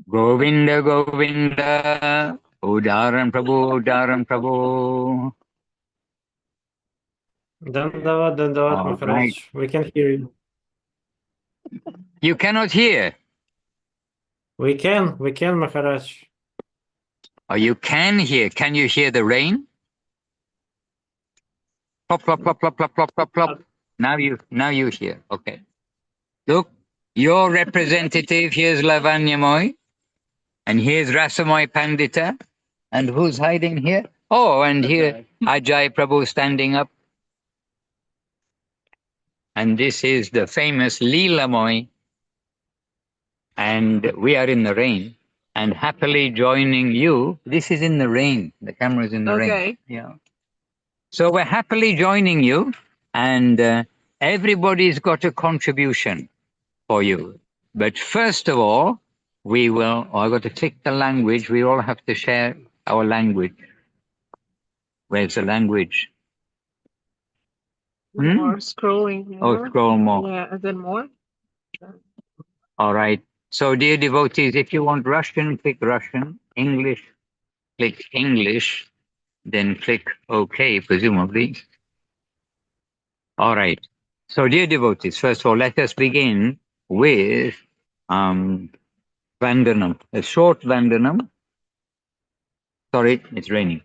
Govinda, Govinda, Udaran Prabhu, Udaran Prabhu. Dandavat, All right. Maharaj. We can hear you. You cannot hear, We can, Maharaj. or you can hear. Can you hear the rain? Plop, plop, plop, plop, plop, plop, plop, plop. Now you hear. Okay. Look, your representative, here's Lavanyamoy, and here's Rasamoy Pandita. And who's hiding here? Oh, and here, Ajay Prabhu standing up. And this is the famous Leelamoy. And we are in the rain. And happily joining you. This is in the rain. The camera's in the rain. Okay. Yeah. So we're happily joining you. And everybody's got a contribution for you. But first of all, I've got to click the language. We all have to share our language. Where's the language? More scrolling more. Oh, scroll more. Yeah, and then more. All right. So, dear devotees, if you want Russian, click Russian. English, click English. Then click OK, presumably. All right. So, dear devotees, first of all, let us begin with Vandanam, a short Vandanam. Sorry, it's raining.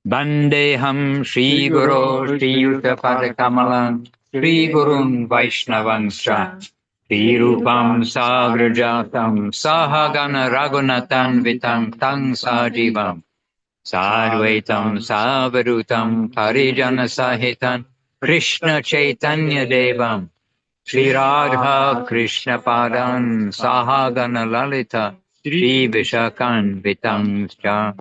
Vandeham Shri Guru Shri Yuta Padakamalam Shri Gurun Vaishnavanscha Shri Rupam Sagrajatam Sahagana Raghunatan Vitam Tang Sajivam Sadvaitam Savarutam Parijana Sahitan Krishna Chaitanya Devam Shri Radha Krishna Padan Sahagana Lalita Shri Vishakan Vitamscha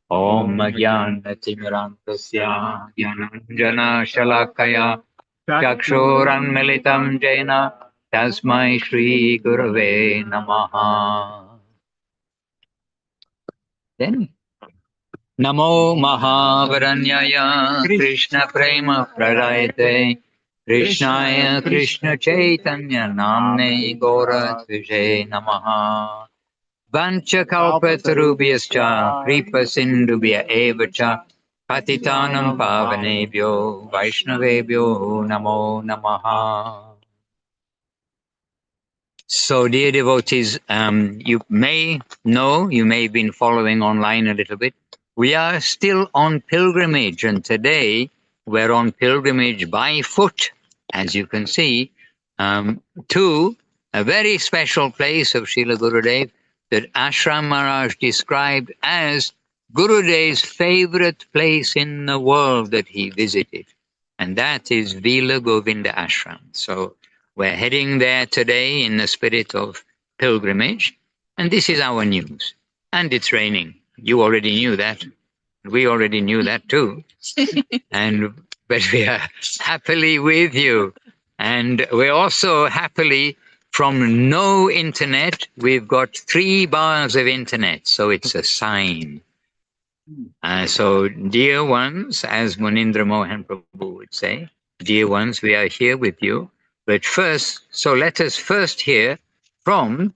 Om Jnanatimirantasya Jnananjana Shalakaya Chakshuranmilitam Jena Tasmai Shri Gurave Namaha. Then Namo Mahavaranyaya Krishna Prema Pradayate Krishnaya Krishna Chaitanya Namne Gora Tvije Namaha. Vanchakalpatarubhyascha Kripasindubhya evacha Patitanam pavanebhyo Vaishnavebhyo Namo Namaha. So, dear devotees, you may know, you may have been following online a little bit. We are still on pilgrimage, and today we're on pilgrimage by foot, as you can see, to a very special place of Srila Gurudev that Ashram Maharaj described as Gurudev's favorite place in the world that he visited, and that is Vila Govinda Ashram. So we're heading there today in the spirit of pilgrimage, and this is our news. And it's raining. You already knew that. We already knew that too. But we are happily with you. And we're also happily from no internet. We've got 3 bars of internet, so it's a sign. So, dear ones, as Munindra Mohan Prabhu would say, dear ones, we are here with you. But first, so let us first hear from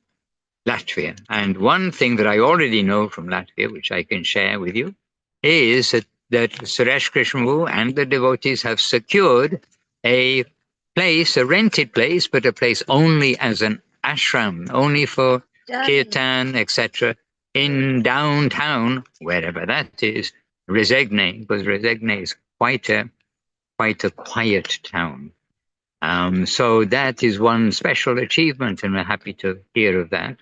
Latvia. And one thing that I already know from Latvia, which I can share with you, is that Suresh Krishnavu and the devotees have secured a place, a rented place, but a place only as an ashram, only for kirtan, etc., in downtown, wherever that is, Resegne, because Resegne is quite a quiet town. So that is one special achievement, and we're happy to hear of that.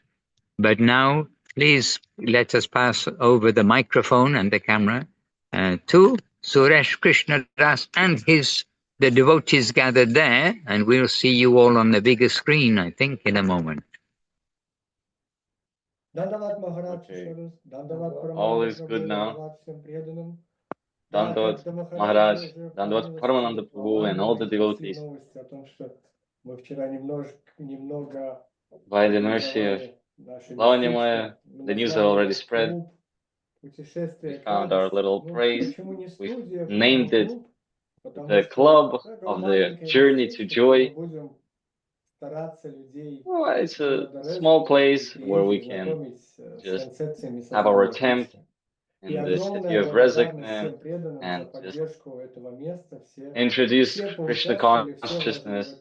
But now, please let us pass over the microphone and the camera to Suresh Krishna Das and the devotees gathered there, and we'll see you all on the bigger screen, I think, in a moment. Okay. All is good now. Dandavat Maharaj, Dandavat Paramananda Prabhu and all the devotees. By the mercy of Lavanya, the news had already spread. We found our little place. We named it the Club of the Journey to Joy. Well, it's a small place where we can just have our attempt in the city of Rezekne and just introduce Krishna consciousness.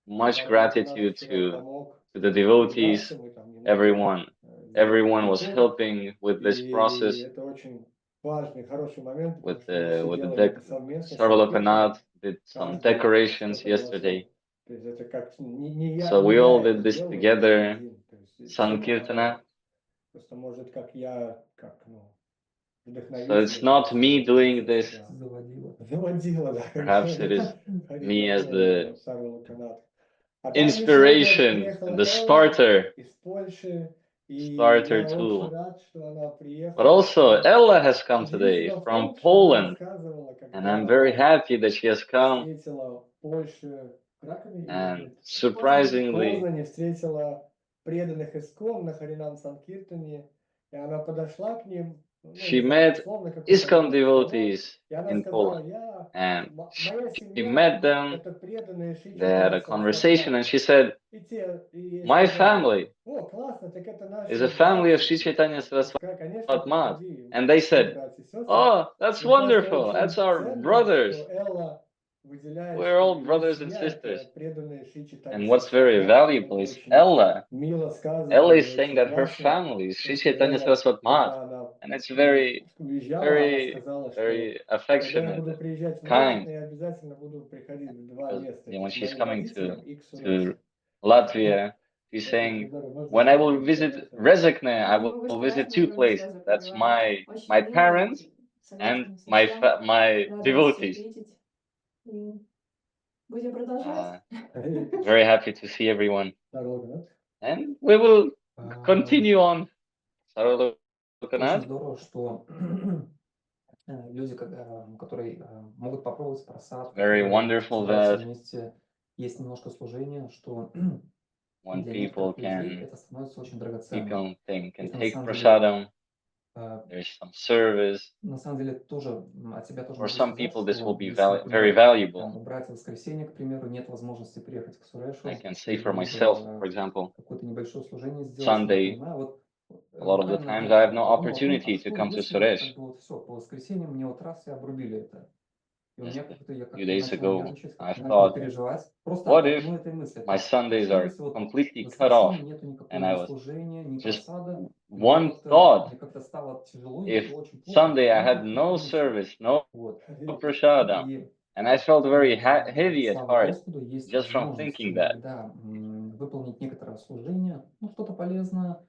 Much gratitude to the devotees. Everyone was helping with this process. With the Srila did some decorations yesterday. So we all did this together. Sankirtana. So it's not me doing this. Perhaps it is me as the inspiration and the starter tool. But also Ella has come today from Poland, and I'm very happy that she has come. And surprisingly, she met ISKCON devotees in Poland, and she met them. They had a conversation, and she said, "My family is a family of Sri Chaitanya Saraswati Math." And they said, "Oh, that's wonderful. That's our brothers. We're all brothers and sisters." And what's very valuable is Ella. Ella is saying that her family is Sri Chaitanya Saraswati Math, and it's very, very, very affectionate, kind. Because when she's coming to Latvia, she's saying, "When I will visit Rezekne, I will visit two places. That's my parents and my devotees." Very happy to see everyone, and we will continue on. Очень здорово, что люди, которые могут попробовать просад, Very wonderful that вместе есть немножко служения, что when для people некоторых людей can это становится очень драгоценным. can take prasadam, there's some service. На самом деле тоже от себя тоже For могу some сказать, people, this will что be если, very valuable. у братьев в воскресенье, к примеру, нет возможности приехать к Сурешу, I can say for myself, for example, какое-то небольшое служение сделать, Sunday, я понимаю, вот a lot of the times I have no opportunity to come to Suresh. Вот все, по воскресеньям мне вот раз и обрубили это. И у меня как-то я A few days начал ago, нервничать, I начал thought, переживать. Просто what от if одной этой мысли. my Sundays are Что если вот completely в cut off? воскресенье нету никакого And I ни was служения, ни just просада. one Мне thought, как-то стало тяжело, if и очень плохо. Sunday I Мне had как-то no мучило. service, no Вот. prasadam, И and I felt very heavy at слава heart Господу, есть just from возможность thinking that. иногда выполнить некоторое служение, ну, что-то полезное,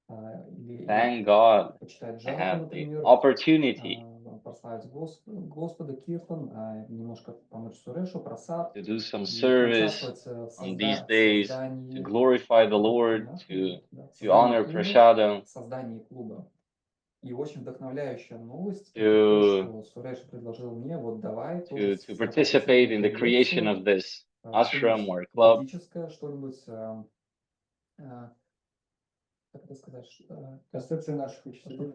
или Thank God почитать I джапу, have the например, opportunity прославить Господа Киртан, немножко помочь Сурешу, просад, to do some и service поучаствовать в on these days to создании, glorify the Lord, to создании honor клуба, prasadam, создании клуба. И очень вдохновляющая новость, To- это то, что Суреш предложил мне, вот давай тоже to participate in the creation of this ashram or club. ведическое, что-нибудь, как это сказать, Концепция наших учителей.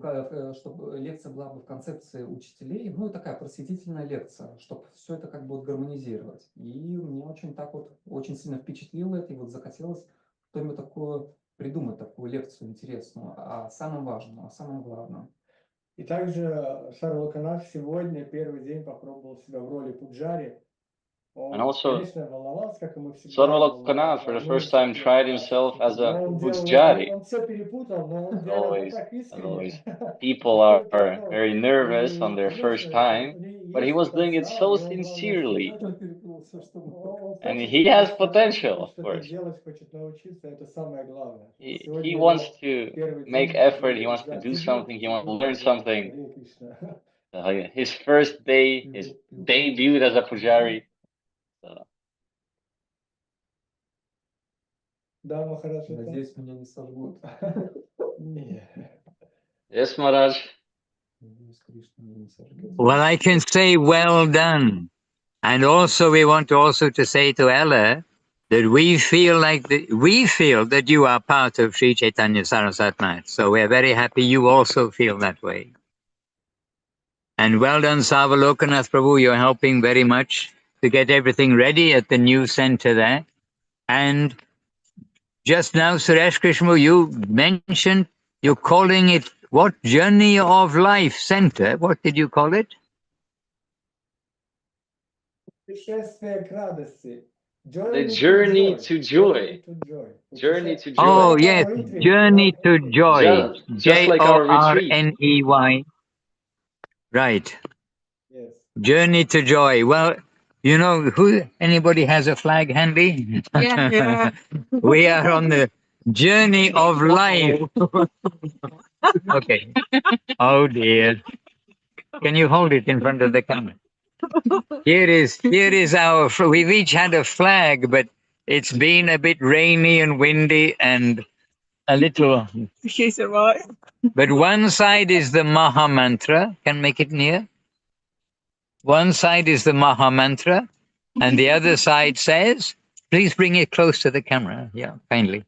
чтобы лекция была бы в концепции учителей, ну и такая просветительная лекция, чтобы все это как бы вот гармонизировать. И мне очень так вот, очень сильно впечатлило это, и вот захотелось что-нибудь такое придумать, такую лекцию интересную о самом важном, о самом главном. И также Срила сегодня первый день попробовал себя в роли пуджари. And also, конечно, волновался, как и мы всегда. Srila for the first time tried himself as a pujari. Он все перепутал, но он As делал always, это так искренне. people are very nervous on their first time, but he was doing it so sincerely. And he has potential, of course. Делать хочет научиться, это самое главное. He wants to make effort, he wants to do something, he wants to learn something. His first day, his debut as a pujari. So. Да, Махарадж. Надеюсь, меня не сожгут. Yes, Maharaj. Надеюсь, Кришна меня не сожгет. Well, I can say well done. And also we want to say to Ella that we feel that you are part of Sri Chaitanya Saraswati Math. So we're very happy you also feel that way. And well done, Savalokanath Prabhu, you're helping very much to get everything ready at the new center there. And just now, Suresh Krishna, you mentioned you're calling it what? Journey of Life Center. What did you call it? Путешествие к радости. The journey to joy. Journey to joy. Oh, yes. Journey to Joy. Just like our retreat. Journey. Right. Yes. Journey to Joy. Well, you know, anybody has a flag handy? Yeah. We are on the journey of life. Okay. Oh dear. Can you hold it in front of the camera? Here is our. We've each had a flag, but it's been a bit rainy and windy and a little. She's right. But one side is the Maha Mantra. Can make it near. One side is the Maha Mantra, and the other side says, please bring it close to the camera. Yeah, kindly.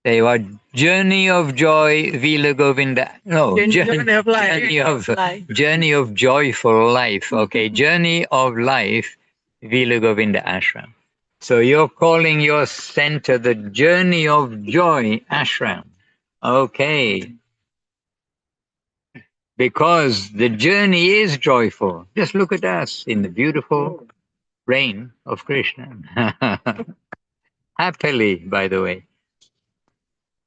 There you are. Journey of Joy, Vila Govinda. No, Journey of life. Journey of Joyful Life. Okay, Journey of Life, Vila Govinda Ashram. So you're calling your center the Journey of Joy Ashram. Okay. Because the journey is joyful. Just look at us in the beautiful rain of Krishna. Happily, by the way.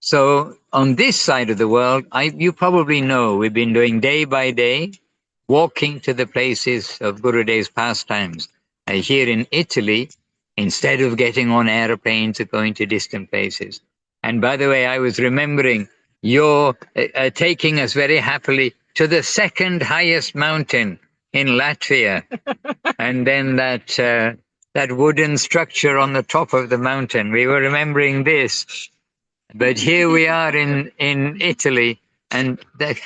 So on this side of the world, you probably know we've been doing day by day, walking to the places of Gurudev's pastimes. Here in Italy, instead of getting on airplanes or going to distant places. And by the way, I was remembering you're taking us very happily to the second highest mountain in Latvia. And then that wooden structure on the top of the mountain. We were remembering this. But here we are in Italy, and the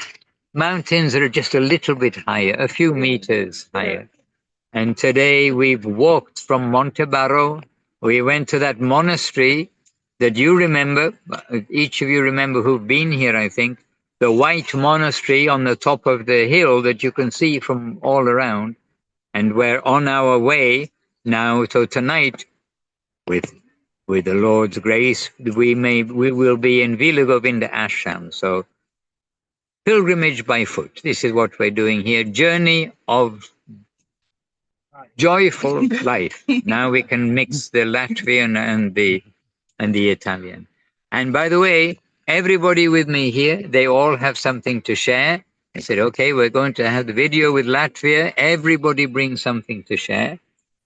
mountains are just a little bit higher, a few meters higher. And today we've walked from Montebarro. We went to that monastery that you remember, each of you remember who've been here, I think, the white monastery on the top of the hill that you can see from all around. And we're on our way now. So tonight, with the Lord's grace, we will be in Vila Govinda Ashram. So pilgrimage by foot. This is what we're doing here. Journey of joyful life. Now we can mix the Latvian and the Italian. And by the way, everybody with me here, they all have something to share. I said, okay, we're going to have the video with Latvia. Everybody brings something to share.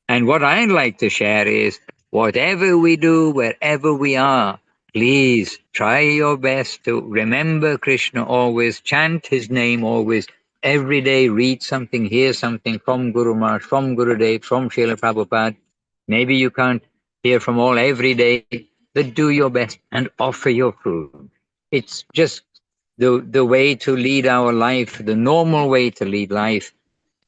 And what I'd like to share is, whatever we do, wherever we are, please try your best to remember Krishna always, chant his name always, every day read something, hear something from Guru Maharaj, from Gurudev, from Srila Prabhupada. Maybe you can't hear from all every day, but do your best and offer your food. It's just the way to lead our life, the normal way to lead life.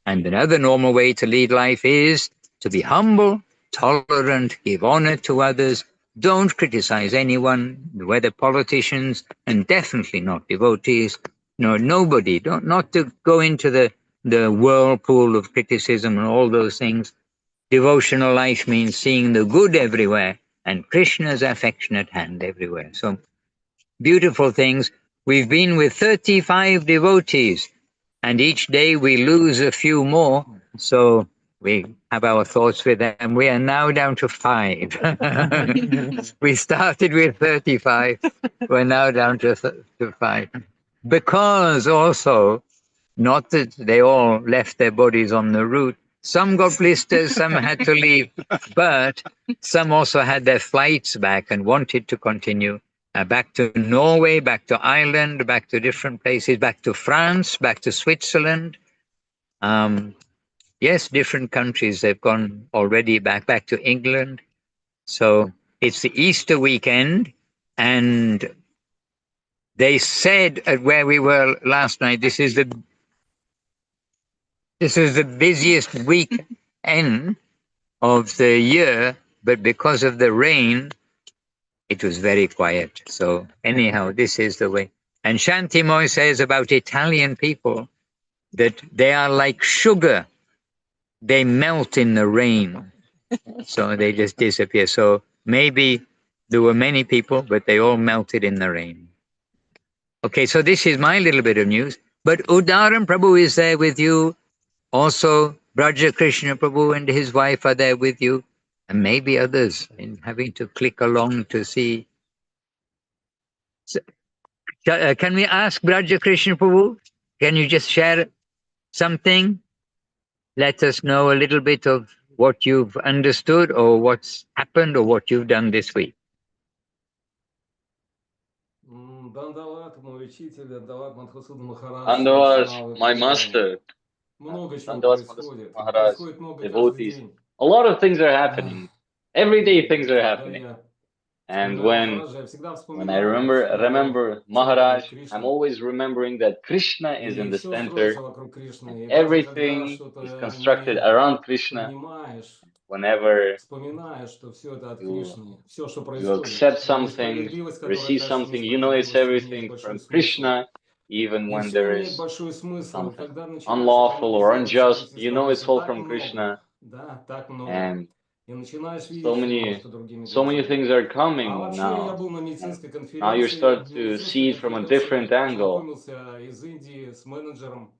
And another normal way to lead life is to be humble, tolerant, give honor to others, don't criticize anyone, whether politicians, and definitely not devotees. No, nobody, not to go into the whirlpool of criticism and all those things. Devotional life means seeing the good everywhere and Krishna's affectionate hand everywhere. So beautiful things. We've been with 35 devotees, and each day we lose a few more. So we have our thoughts with them. We are now down to 5. We started with 35. We're now down to 5. Because also, not that they all left their bodies on the route. Some got blisters, some had to leave, but some also had their flights back and wanted to continue. Back to Norway, back to Ireland, back to different places, back to France, back to Switzerland. Yes, different countries. They've gone already back to England. So it's the Easter weekend, and they said at where we were last night, this is the busiest weekend of the year, but because of the rain, it was very quiet. So anyhow, this is the way. And Shanti Moy says about Italian people that they are like sugar. They melt in the rain. So they just disappear. So maybe there were many people, but they all melted in the rain. Okay, so this is my little bit of news. But Udaran Prabhu is there with you. Also, Braja Krishna Prabhu and his wife are there with you. And maybe others in having to click along to see. So, can we ask Braja Krishna Prabhu? Can you just share something? Let us know a little bit of what you've understood or what's happened or what you've done this week. Дандават, мой учитель, Дандават, Мадхусуда Махарадж, Andavas, Вайшнавы, my преданные. master. Много чего Andavas, Madhusudan происходит. Maharaj, Происходит много каждый devotees. день. A lot of things are happening. Every day things are Когда happening. я And вспоминаю Махараджа, я всегда when I вспоминаю, remember что Maharaj, центр I'm Кришна. always remembering that Krishna is in И the все center. строится вокруг Кришны. И даже когда Everything is что-то constructed не around Krishna. принимаешь, Whenever вспоминаешь, что все это от you, Кришны. Все, что you происходит. accept И something, несправедливость, которая receive кажется something, you know it's несправедливостью, имеет everything большой from смысл. Krishna, even И when все there имеет is большой смысл. something Когда начинаешь unlawful or анализировать unjust, и you know it's становится all так from много, Krishna. да, так много. And И начинаешь so видеть все many, просто другими so many глазами. things are А coming вообще я now. был на And медицинской now you конференции. start to see it from a different angle. Познакомился из Индии с менеджером.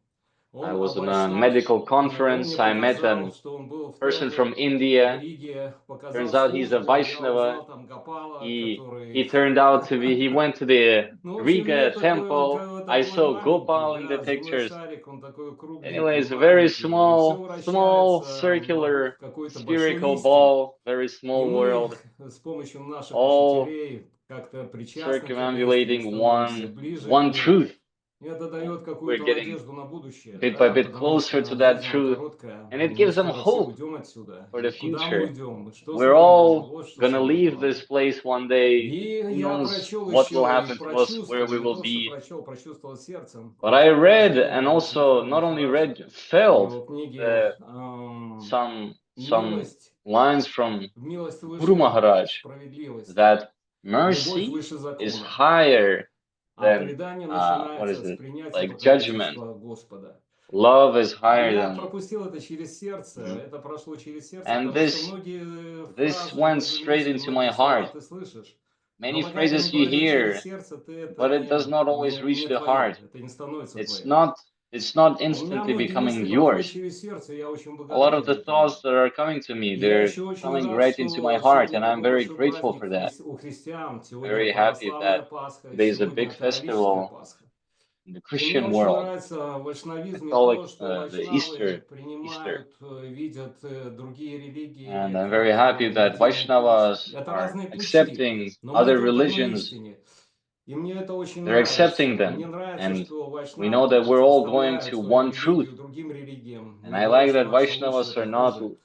I Он was in a вайшнав. medical Он мне conference. I met показал, a что он был в person темпле from в India. Риге, показал Turns out he's a службу. Я Vaishnava. узнал там Гопала, He который... turned out to be, he went to the Ну, в общем, Riga мир temple. I такой saw маленький, Gopal in the да, земной pictures. шарик, он такой кругленький, Anyways, a very маленький, и все small вращается circular в какой-то большой spherical истине. ball, very И small мы world, с помощью наших all учителей как-то причастны к этой истине, circumambulating становимся ближе к one ней. truth. И это And дает we're какую-то getting надежду на будущее, bit by да, bit потому closer to что that жизнь, она truth. короткая, And и it мы gives them скоро все hope уйдем отсюда. for И the куда мы future. уйдем, что с We're нами будет, all вот что gonna самое leave this главное. place one day. И Who я knows прочел what will еще и happen to us, where прочувствовал, we не will то что be. прочел, прочувствовал сердцем But I очень read выражение and в also письме not only Махараджа, read, в felt его книге the, some «Милость, lines from милость Guru выше Maharaj справедливости, that любовь mercy выше is закона, higher а than предание what is начинается с it, принятия like judgment. покровительства Господа». Love is higher Я than. пропустил это через сердце, это прошло через сердце, And потому что this многие this фразы, went многие straight мысли, into my многие слова heart. ты слышишь, но Many пока это phrases не you пройдет через hear, сердце, ты это but it does not always reach не the твое, heart. это не становится It's твоим. not it's not У меня instantly многие becoming мысли проходят yours. через сердце, я очень A lot of благодарен the этому. thoughts that are coming to me, И я they're еще очень coming рад, right into my что heart, сегодня and I'm такой very большой grateful праздник for that. у христиан. Сегодня Very happy православная that Пасха, there's a сегодня big католическая festival Пасха. in the И мне Christian очень world, нравится в вайшнавизме Catholic, то, что the вайшнавы Easter, принимают, видят другие религии and I'm very как happy that единый путь. Vaishnavas Это are разные пути, accepting но мы other идем к одной religions. истине. И мне это очень They're accepting нравится. Мне them, нравится, and что we know вайшнавы that we're all going противопоставляют to свою one truth. религию другим религиям, And не I говоря, like что that наша лучше, Vaishnavas это are not хуже.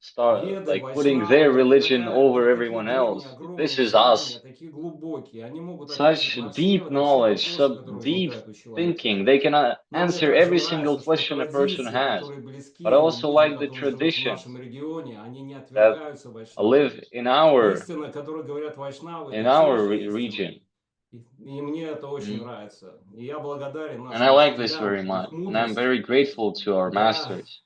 start Веды, like putting вайшнавы their religion предлагают over такие everyone древние, else. This огромные is знания, us. такие глубокие. Они могут ответить Such на deep все knowledge, вопросы, such которые deep возникают у человека. thinking. They can Но мне answer также every single нравится, что question a person традиции, has. которые близки But I also людям, like the которые живут в traditions нашем регионе, они не that отвергаются live вайшнавами. in our Истина, которую говорят вайшнавы, in это те our же истины. region. И мне это очень Mm. нравится. И я благодарен And I нашим like this учителям, very их much. And I'm мудрости, very grateful to our да, masters.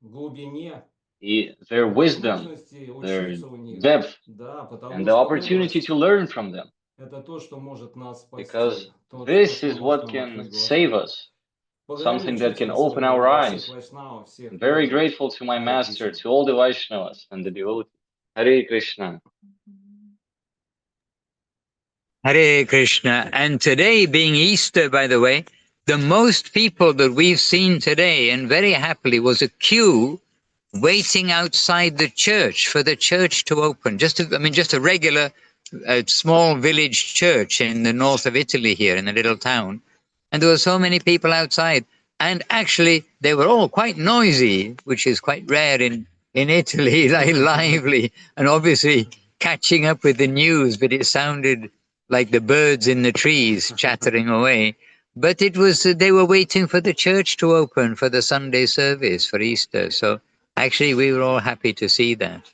глубине, Their wisdom, возможности their учиться у них, depth, да, and потому the что opportunity to мудрость learn from them. это то, что может нас Because спасти, то, this что is может what нам can открыть save глаза. us, Благодарю something that can учителя open своего, our да, всех eyes. вайшнавов, всех I'm very преданных. grateful to my Харе master, Кришна. to all the Vaishnavas and the devotees. Hare Krishna. Hare Krishna. And today being Easter, by the way, the most people that we've seen today, and very happily, was a queue waiting outside the church for the church to open. Just a regular small village church in the north of Italy here in a little town. And there were so many people outside. And actually, they were all quite noisy, which is quite rare in Italy, like lively, and obviously catching up with the news, but it sounded like the birds in the trees chattering away. But it was, they were waiting for the church to open for the Sunday service for Easter. So actually, we were all happy to see that.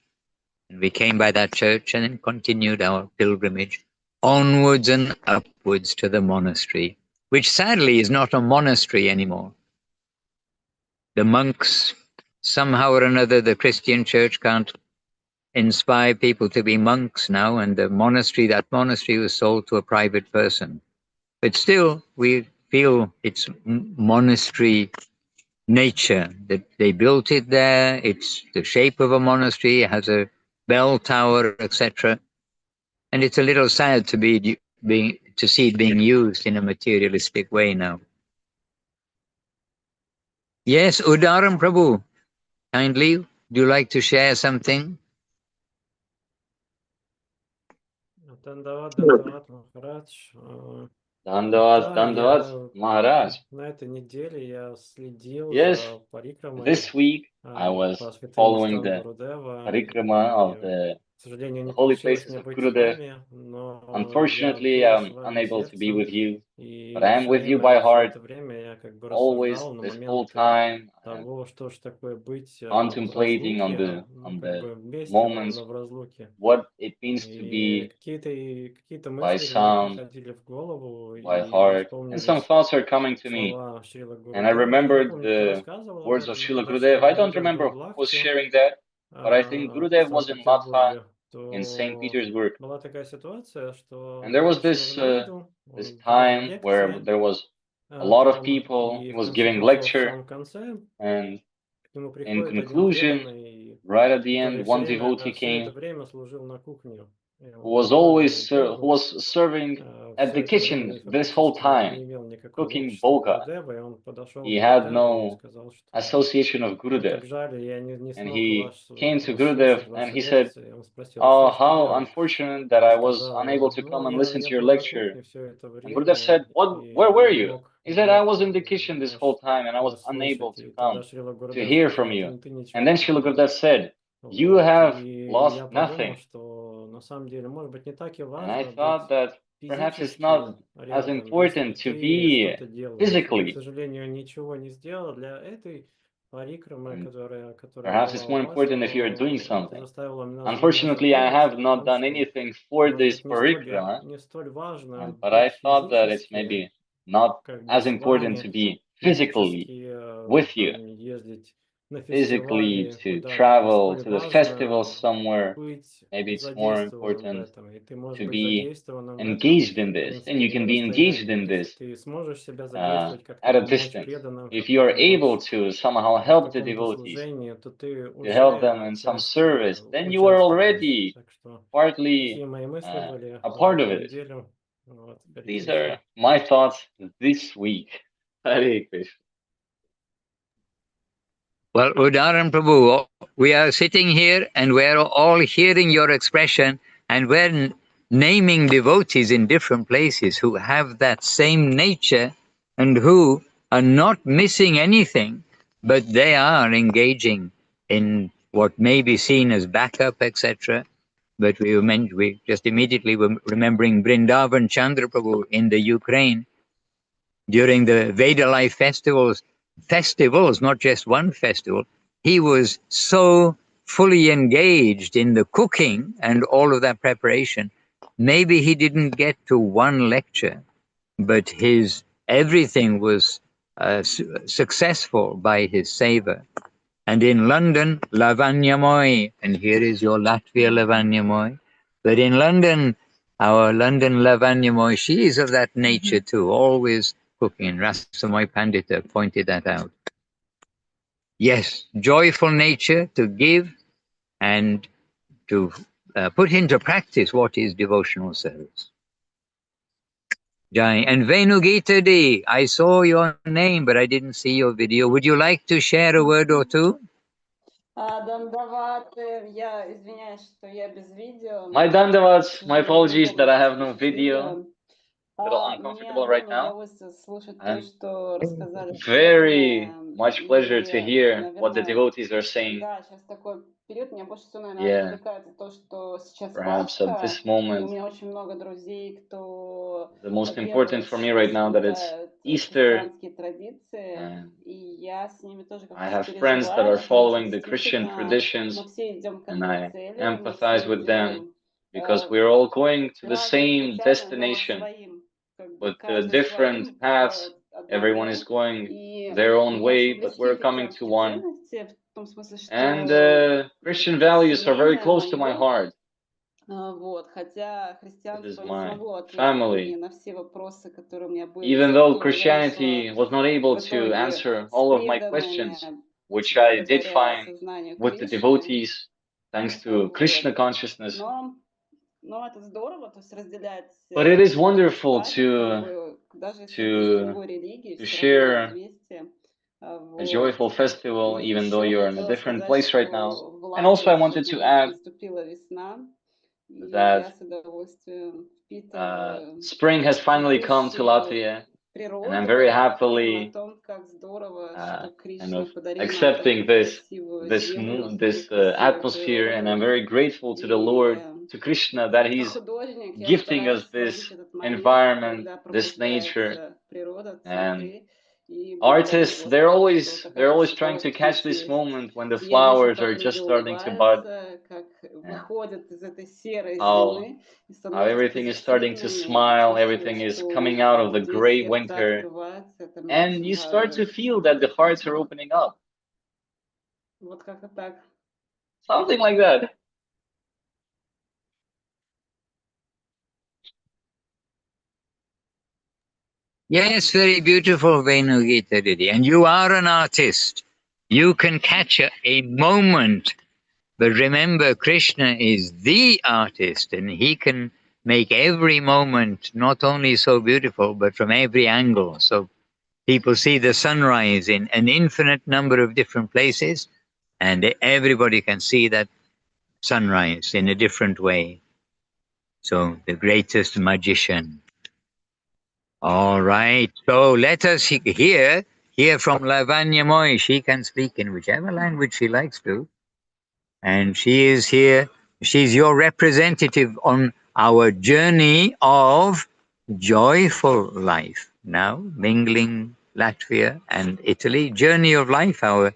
And we came by that church and then continued our pilgrimage onwards and upwards to the monastery, which sadly is not a monastery anymore. The monks, somehow or another, the Christian church can't inspire people to be monks now, and that monastery was sold to a private person. But still, we feel it's monastery nature, that they built it there. It's the shape of a monastery. It has a bell tower, etc. And it's a little sad to to see it being used in a materialistic way now. Yes, Udaram Prabhu, kindly, would you like to share something? Дандават, Махарадж. Dandavad, Maharaj. На этой неделе я следил Yes, за парикрамой this week I was по святым following местам the Гурудева. parikrama of К сожалению, не holy получилось places мне of быть с Gurudev. вами, но я Unfortunately, был с I'm вами unable to be сердцем, with you, и but I am все with you время, by все heart. это время я как бы Always, рассуждал на this whole моменты time, I'm того, что же такое быть в contemplating разлуке, on как the бы вместе, moments, но в разлуке. what it means to И be какие-то by мысли мне sound, приходили в голову, by и мне heart, and some вспомнились thoughts are coming to me. слова Шрила And I Гурудева. Я не remembered помню, кто the рассказывал об words of этом, но Srila когда Gurudev. Шрила I don't Гурудев был remember в who was Лахте, sharing that, but I think в Gurudev was in Latva Санкт-Петербурге, in St. то Petersburg. была такая ситуация, что And он there was был очень this много народу, this он давал time where лекции there was a lot of там, people. и He в was конце giving концов, в lecture, самом конце and к нему in приходит один conclusion, преданный, right at the который end, все one время, devotee все это came время служил на кухне, who was преданный always who Богу. was serving at Все the это время kitchen и this whole фактически не time, имел никакого cooking общества boga. Гурудева, и он подошел He к had Гурудеву и no сказал, что association of мне Gurudev. так жаль, я не And смог he came to вас Gurudev слушать, and ваши he said, лекции. Он спросил, а "Oh, что ж ты how делал? unfortunate that Он I was сказал, unable to come ну, and listen я to your был на lecture." кухне все это And Gurudev время said, where и were не you? мог, He не said, "I мог was in the kitchen this whole time and I was вас unable слушать. to И тогда come Шрила to Гурудев hear from сказал, you." ты ничего And then не Srila потерял. Gurudev said, "You Вот. have И я lost подумал, nothing." что на самом деле, может быть, не так и And I важно thought быть that perhaps it's физически not as рядом, если important to ты be что-то делаешь. Я, к physically, сожалению, ничего не сделал для этой парикрамы, and которая perhaps была it's у more вас, important if you're doing но это something. заставило меня Unfortunately, I задуматься have о not том, done что, anything for может this быть, parikrama, не столь важно but I быть thought that it's физически, maybe not как бы as с important to вами, be physically физически with you, там ездить на physically фестивали to куда-то, не travel столь to the festival важно somewhere. быть Maybe it's more задействованным в important этом. И ты можешь to быть be задействованным в этом, engaged in в this, and you принципе, и can на be engaged расстоянии. in Если this ты сможешь себя задействовать, как-то at a помочь distance. преданным, If как-то you are able помочь to somehow в help the каком-то devotees, служении, то ты to help уже them in some отчасти service, then you are участвуешь. already Так что partly такие мои мысли были a за part эту of it. неделю. Вот, Харе These Кришна. are my thoughts this week. Hare Krishna. Well, Udaran Prabhu, we are sitting here and we're all hearing your expression, and we're naming devotees in different places who have that same nature and who are not missing anything, but they are engaging in what may be seen as backup, etc. But we just immediately were remembering Vrindavan Chandra Prabhu in the Ukraine during the Veda Life festivals, not just one festival. He was so fully engaged in the cooking and all of that preparation. Maybe he didn't get to one lecture, but his everything was successful by his seva. And in London, Lavanyamoy, and here is your Latvia Lavanyamoy. But in London, our London Lavanyamoy, she is of that nature too, always cooking. Rasamoy Pandita pointed that out. Yes, joyful nature to give and to put into practice what is devotional service. Jai. And Venugita D, I saw your name, but I didn't see your video. Would you like to share a word or two? Я извиняюсь, что я без видео. My dandavats, my apologies that I have no video. A little uncomfortable right now. Удовольствие слушать то, And что рассказали very преданные. much pleasure to И, hear what the наверное, devotees are saying. да, сейчас такой период, меня больше всего, наверное, Yeah, отвлекает то, что сейчас perhaps at Пасха, this и у moment, меня очень много друзей, кто the most important for me right now that it's соблюдает Easter, христианские традиции, and и я с ними тоже I как-то have friends that are переживаю, потому что following the Christian действительно traditions, мы все идем к and одной I цели, мы empathize все with them идем because we're all going to the разными same путями, но destination, своим, как бы but каждый different своим paths. к Everyone is одному. going И their own мне way, очень but близки we're coming to христианские one. ценности том смысле, что And Christian values are very семейное close to my мое, heart. вот, хотя This христианство is не my смогло ответить мне family. на все вопросы, которые у меня были, Even though поскольку я вышла Christianity was not able в to итоге answer с all of my преданными questions, which I did благодаря find осознанию with the Кришны, devotees, thanks to Krishna вот. consciousness. Но это здорово, то есть разделять But it is этот wonderful праздник, даже если ты из другой религии, все равно share вместе. a Вот. joyful festival, И even though еще you're in a хотела different сказать, place right now. что в And also, I Латвии wanted to все-таки add наступила весна, и that я с удовольствием впитываю spring has finally come to цветущую Latvia, and I'm природу very и о happily том, как здорово, что kind Кришна of подарил нам accepting такую this красивую this землю, this такую красивую atmosphere, and I'm природу. very grateful to the И Lord, to Krishna, that как He's художник я gifting us стараюсь ловить this этот момент, environment, когда this nature. пробуждается природа, And цветы, и благодарю artists, they're Господа, что такая always trying to красота catch здесь this есть. moment when the И я вижу, flowers are как люди just starting to bud, улыбаются, как выходят из этой серой how зимы и how становятся everything is starting to позитивными, smile, чувствую, everything is coming out of что the здесь gray сердца winter, открываются, это меня and очень you start to радует. feel that the hearts are opening up. Вот как-то так. Something like that. Yes, very beautiful, Venugita Didi. And you are an artist. You can catch a moment. But remember, Krishna is the artist, and he can make every moment not only so beautiful, but from every angle. So people see the sunrise in an infinite number of different places, and everybody can see that sunrise in a different way. So the greatest magician. All right. So let us hear from Lavanya Moy. She can speak in whichever language she likes to. And she is here. She's your representative on our journey of joyful life. Now, mingling Latvia and Italy. Journey of life, our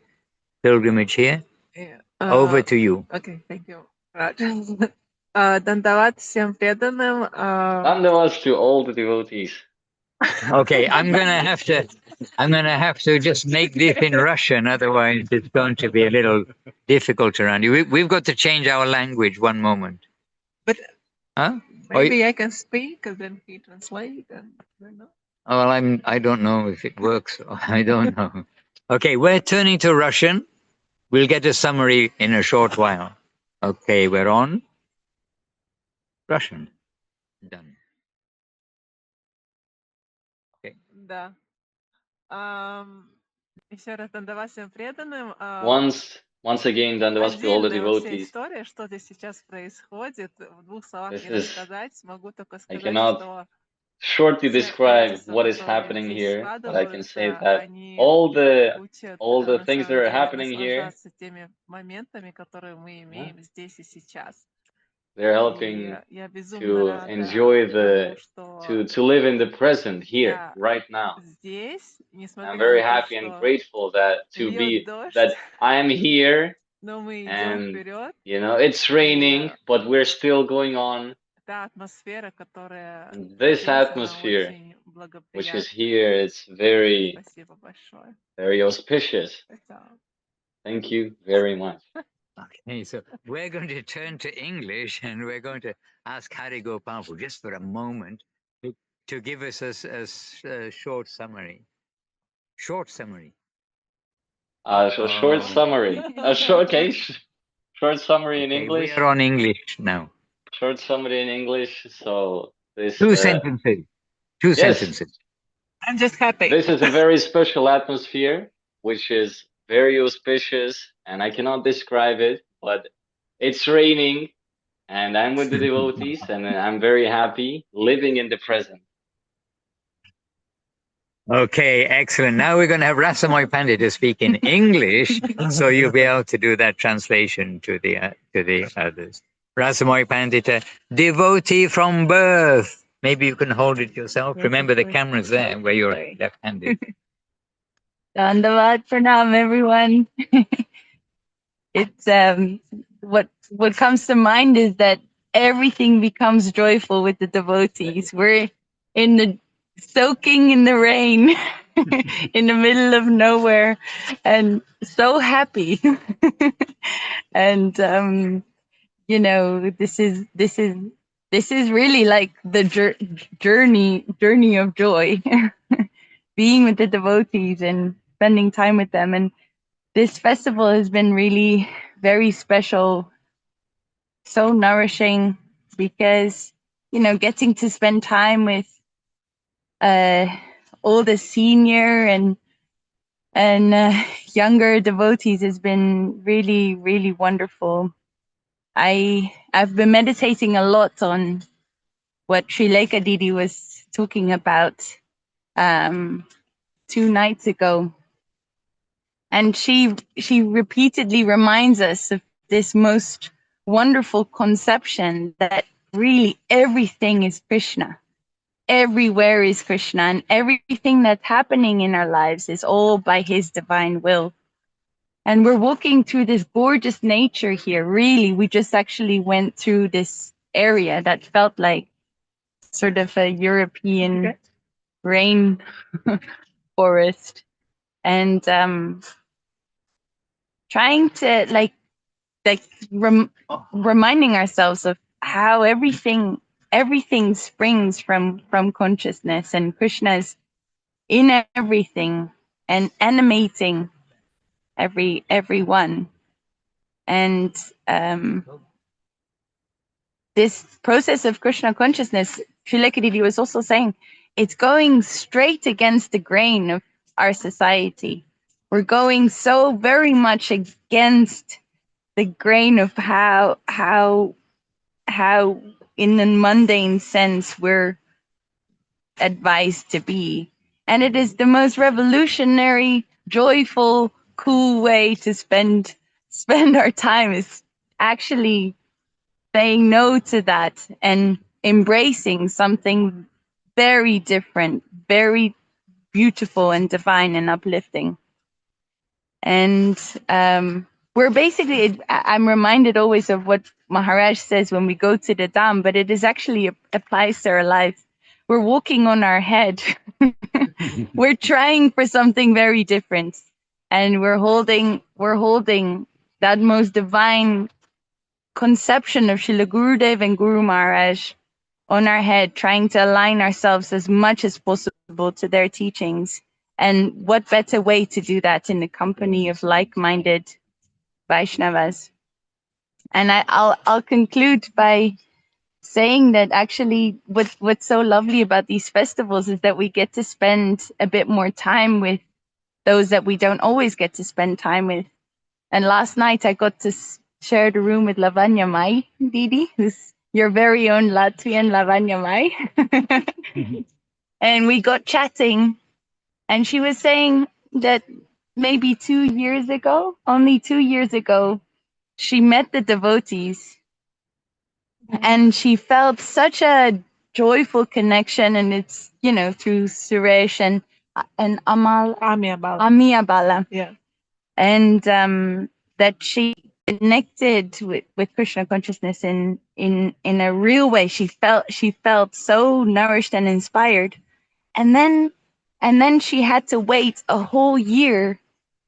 pilgrimage here. Yeah. Over to you. Okay, thank you, Maharaj. Дандават всем преданным. Dandavats to all the devotees. Okay, I'm gonna have to just make this in Russian, otherwise it's going to be a little difficult around you. We've got to change our language. One moment. But Huh? maybe I can speak and then he translate. And I don't know. Well, I don't know if it works. I don't know. Okay, we're turning to Russian. We'll get a summary in a short while. Okay, we're on Russian. Done. Okay. Да. Еще раз дандават всем преданным. Once again, Dandavats to all the Отдельная вообще devotees. история, что здесь сейчас происходит. В двух словах This не is, рассказать. Могу только I сказать, cannot что shortly все describe обстоятельства, what is которые happening здесь here, but I can say складываются, that они all the учат на things that самом are деле happening here, наслаждаться теми моментами, которые мы имеем здесь и сейчас. they're И helping я безумно to рада enjoy тому, что to live in the present here, я right now. здесь, I'm несмотря very на то, happy and что grateful that льет дождь, that I'm here, но мы идем and вперед. it's raining, but we're still going on. Та атмосфера, которая This здесь, она atmosphere, очень which is благоприятна. here, it's very, Спасибо большое. very auspicious. Спасибо. Thank you very much. Okay, so we're going to turn to English and we're going to ask Hari Gopal just for a moment to give us a short summary. Short summary. Short summary. Short summary in Okay, English. we are on English now. Short summary in English. So this. Two sentences. Two sentences. I'm just happy. This is a very special atmosphere, which is very auspicious, and I cannot describe it, but it's raining, and I'm with the devotees, and I'm very happy living in the present. Okay, excellent. Now we're going to have Rasamoy Pandita speak in English, so you'll be able to do that translation to the others. Rasamoy Pandita, devotee from birth. Maybe you can hold it yourself. Yes, Remember, the course. camera's there where you're left-handed. Dandavat Pranam, everyone. It's what comes to mind is that everything becomes joyful with the devotees. We're soaking in the rain. in the middle of nowhere, and so happy. And you know, this is really like the journey of joy, being with the devotees and spending time with them. And this festival has been really very special, so nourishing, because, you know, getting to spend time with all the senior and younger devotees has been really, really wonderful. I've been meditating a lot on what Srila Didi was talking about 2 nights ago. And she repeatedly reminds us of this most wonderful conception that really everything is Krishna. Everywhere is Krishna, and everything that's happening in our lives is all by his divine will. And we're walking through this gorgeous nature here. Really, we just actually went through this area that felt like sort of a European rain forest, and trying to reminding ourselves of how everything springs from consciousness, and Krishna is in everything and animating everyone. And this process of Krishna consciousness, Srila Didi was also saying, it's going straight against the grain of our society. We're going so very much against the grain of how in the mundane sense we're advised to be. And it is the most revolutionary, joyful, cool way to spend our time, is actually saying no to that and embracing something very different, very beautiful and divine and uplifting. And we're basically, I'm reminded always of what Maharaj says when we go to the Dham, but it is actually applies to our life. We're walking on our head. We're trying for something very different, and we're holding that most divine conception of Srila Gurudev and Guru Maharaj on our head, trying to align ourselves as much as possible to their teachings. And what better way to do that in the company of like-minded Vaishnavas? And I'll conclude by saying that actually what's so lovely about these festivals is that we get to spend a bit more time with those that we don't always get to spend time with. And last night I got to share the room with Lavanya Mai, Didi, who's your very own Latvian Lavanya Mai. And we got chatting, and she was saying that maybe 2 years ago, only 2 years ago, she met the devotees, and she felt such a joyful connection. And it's, you know, through Suresh and Amia Bala. Yeah. And that she connected with Krishna consciousness in a real way. She felt so nourished and inspired. And then she had to wait a whole year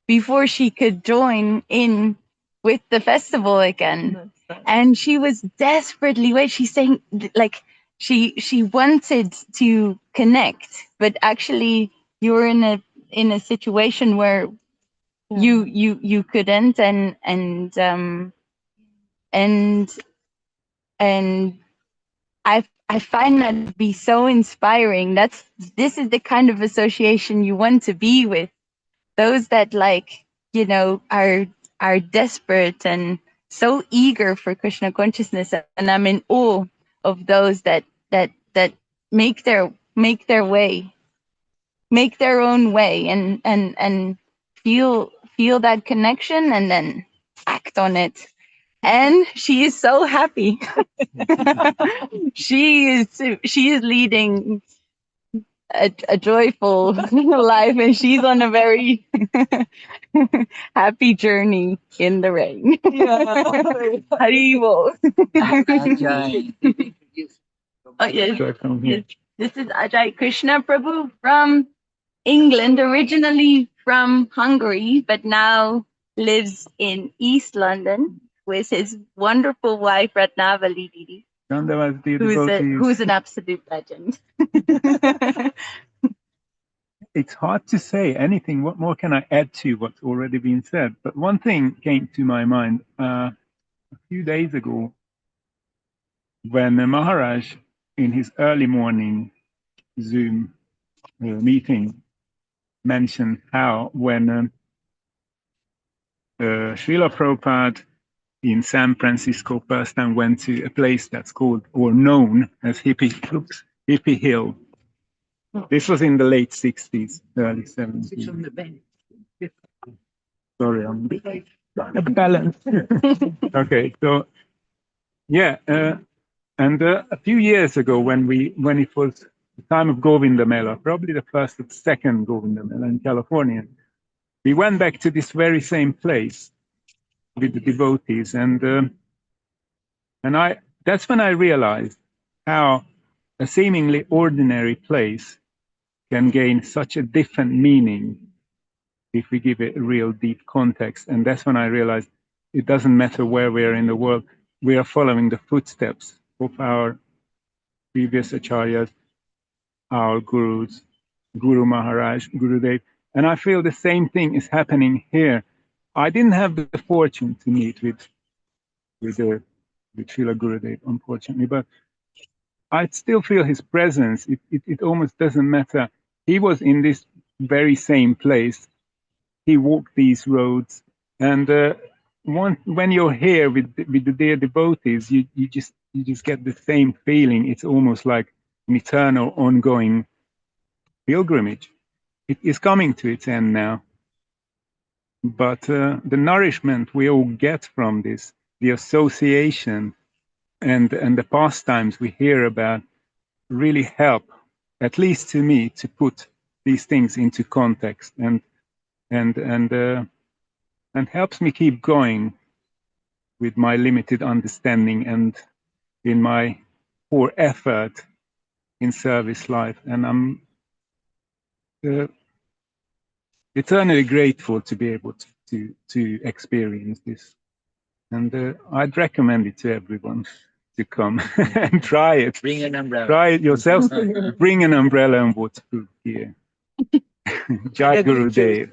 before she could join in with the festival again. And she was desperately waiting. She's saying, like, she wanted to connect, but actually you were in a situation where you couldn't, and I find that to be so inspiring. This is the kind of association you want to be with. Those that, like, you know, are desperate and so eager for Krishna consciousness. And I'm in awe of those that make their way, make their own way, and feel that connection and then act on it. And she is so happy. She is leading a joyful life, and she's on a very happy journey in the rain. Haribo. Oh, yes. This is Ajay Krishna Prabhu from England, originally from Hungary, but now lives in East London with his wonderful wife Ratnavali Didi, who's an absolute legend. It's hard to say anything. What more can I add to what's already been said? But one thing came to my mind a few days ago when Maharaj, in his early morning Zoom meeting, mentioned how when Srila Prabhupada in San Francisco first time went to a place that's called or known as Hippie Hill. This was in the late 60s, early 70s. Sorry, I'm trying to balance. Okay, so yeah, and a few years ago when it was the time of Govinda Mela, probably the first or second Govinda Mela in California, we went back to this very same place with the devotees, and that's when I realized how a seemingly ordinary place can gain such a different meaning if we give it a real deep context. And that's when I realized it doesn't matter where we are in the world, we are following the footsteps of our previous acharyas, our gurus, Guru Maharaj, Guru Dev. And I feel the same thing is happening here. I didn't have the fortune to meet with Srila Gurudev, unfortunately, but I still feel his presence. It almost doesn't matter. He was in this very same place. He walked these roads, and when you're here with the dear devotees, you just get the same feeling. It's almost like an eternal, ongoing pilgrimage. It is coming to its end now, but the nourishment we all get from this, the association, and the pastimes we hear about, really help, at least to me, to put these things into context and helps me keep going with my limited understanding and in my poor effort in service life. And I'm eternally grateful to be able to experience this. And I'd recommend it to everyone to come and try it. Bring an umbrella. Try it yourself. Bring an umbrella and waterproof gear. Jai Guru Dev.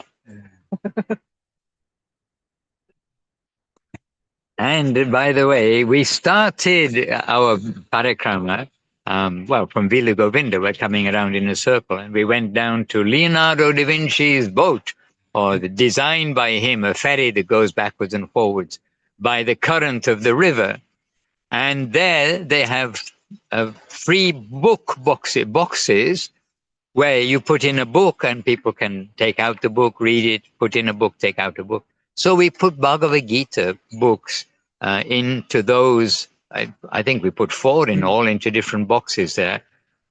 And by the way, we started our parikrama, from Vila Govinda. We're coming around in a circle, and we went down to Leonardo da Vinci's boat, or designed by him, a ferry that goes backwards and forwards by the current of the river. And there they have free boxes where you put in a book and people can take out the book, read it, put in a book, take out a book. So we put Bhagavad Gita books into those. I think we put 4 in all into different boxes there.